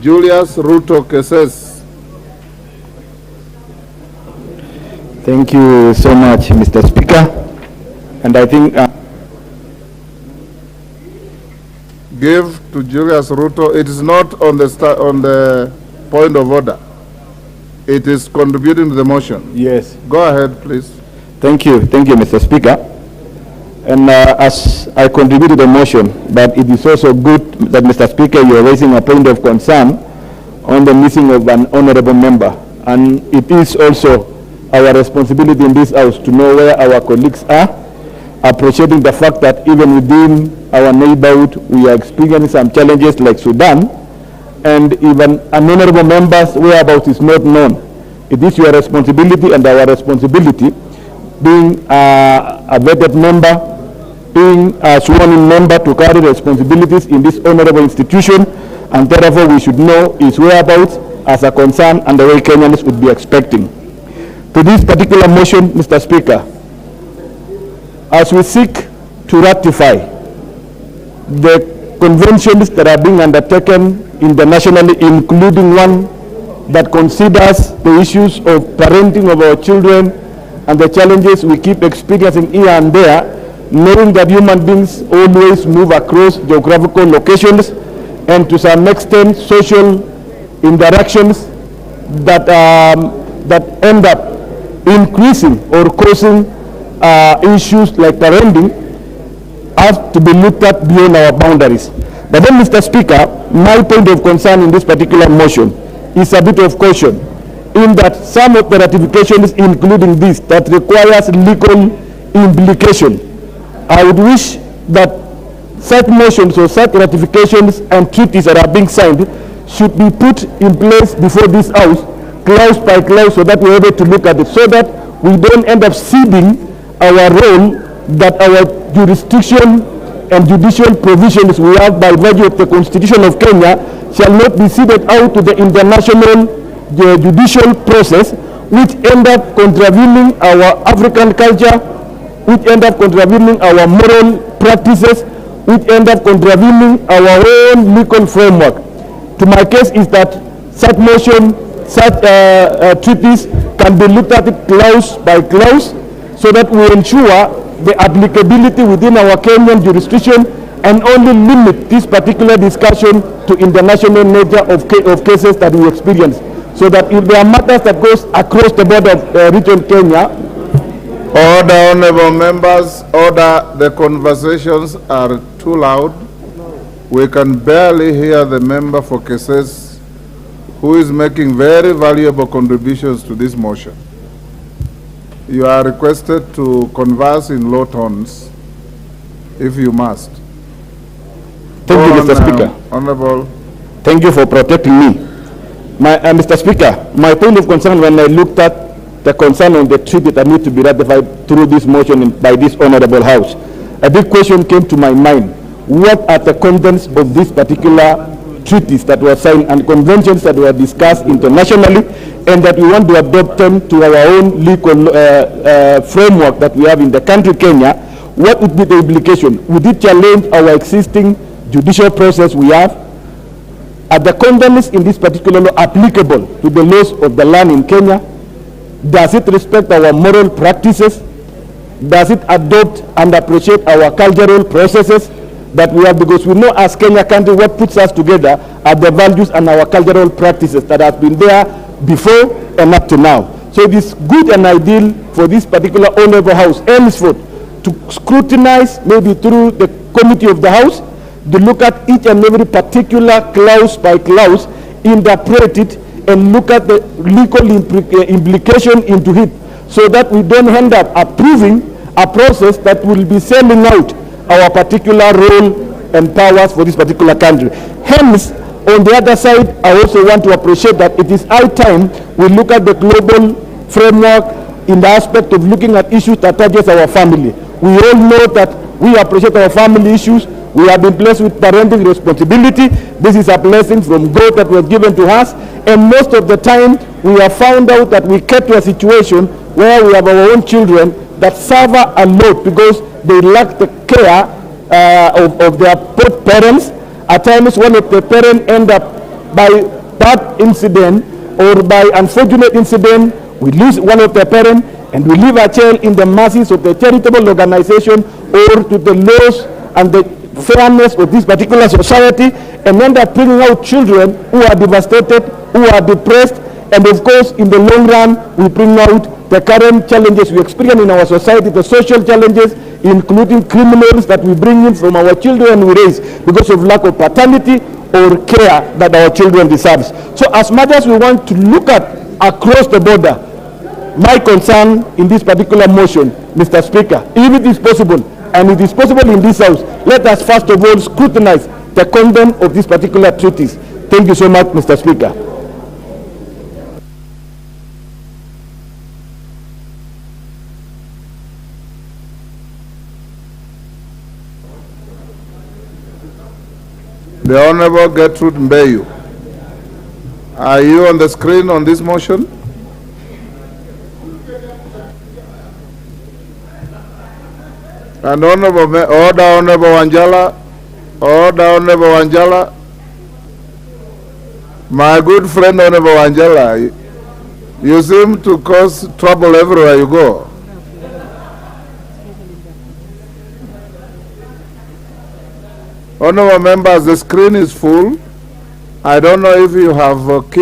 Julius RUTO-Kessess. Thank you so much, Mr. Speaker. And I think Give to Julius RUTO. It is not on the point of order. It is contributing to the motion. yes. Go ahead, please. Thank you, Mr. Speaker. And as I contribute to the motion, but it is also good that, Mr. Speaker, you are raising a point of concern on the missing of an honorable member. And it is also our responsibility in this House to know where our colleagues are, appreciating the fact that even within our neighborhood, we are experiencing some challenges like Sudan, and even an honorable member's whereabouts is not known. It is your responsibility and our responsibility, being a vetted member, being a sworn-in member, to carry responsibilities in this honorable institution, and therefore we should know its whereabouts as a concern and the way Kenyans would be expecting. To this particular motion, Mr. Speaker, as we seek to ratify the conventions that are being undertaken internationally, including one that considers the issues of parenting of our children and the challenges we keep experiencing here and there, knowing that human beings always move across geographical locations and to some extent social interactions that end up increasing or causing issues like parenting have to be looked at beyond our boundaries. But then, Mr. Speaker, my point of concern in this particular motion is a bit of caution, in that some of the ratifications, including this, that requires legal implication. I would wish that such motions or such ratifications and treaties that are being signed should be put in place before this House, clause by clause, so that we're able to look at it, so that we don't end up ceding our role that our jurisdiction and judicial provisions we have by virtue of the Constitution of Kenya shall not be ceded out to the international judicial process, which end up contravening our African culture, which end up contravening our moral practices, which end up contravening our own legal framework. To my case is that such motion, such treaties can be looked at it clause by clause, so that we ensure the applicability within our Kenyan jurisdiction and only limit this particular discussion to international nature of cases that we experience. So that if there are matters that goes across the border of region Kenya. Order, honorable members, order. The conversations are too loud. We can barely hear the member for Kessess, who is making very valuable contributions to this motion. You are requested to converse in low tones, if you must. Thank you, Mr. Speaker. Honorable. Thank you for protecting me. Mr. Speaker, my point of concern when I looked at the concern on the treaty that need to be ratified through this motion by this honorable House, a big question came to my mind. What are the contents of these particular treaties that were signed and conventions that were discussed internationally, and that we want to adopt them to our own legal framework that we have in the country Kenya? What would be the implication? Would it challenge our existing judicial process we have? Are the contents in this particular law applicable to the laws of the land in Kenya? Does it respect our moral practices? Does it adopt and appreciate our cultural processes that we have? Because we know as Kenya country, what puts us together are the values and our cultural practices that have been there before and up to now. So it is good and ideal for this particular honorable House henceforth to scrutinize, maybe through the committee of the House, to look at each and every particular clause by clause, interpret it, and look at the legal implication into it, so that we don't end up approving a process that will be selling out our particular role and powers for this particular country. Hence, on the other side, I also want to appreciate that it is high time we look at the global framework in the aspect of looking at issues that touches our family. We all know that we appreciate our family issues. We have been blessed with parenting responsibility. This is a blessing from God that was given to us. And most of the time, we have found out that we get to a situation where we have our own children that suffer a lot because they lack the care of their both parents. At times, one of the parents end up by bad incident or by unfortunate incident, we lose one of the parents and we leave our child in the mercies of the charitable organization or to the laws and the fairness of this particular society, and end up bringing out children who are devastated, who are depressed, and of course, in the long run, we bring out the current challenges we experience in our society, the social challenges, including criminals that we bring in from our children we raise because of lack of paternity or care that our children deserve. So as much as we want to look at across the border, my concern in this particular motion, Mr. Speaker, if it is possible, and it is possible in this House, let us first of all scrutinize the content of these particular treaties. Thank you so much, Mr. Speaker. The Honorable Gertrude Mbeyu. Are you on the screen on this motion? And Order Honorable Wanjala. Order Honorable Wanjala. My good friend Honorable Wanjala, you seem to cause trouble everywhere you go. Honorable members, the screen is full. I don't know if you have key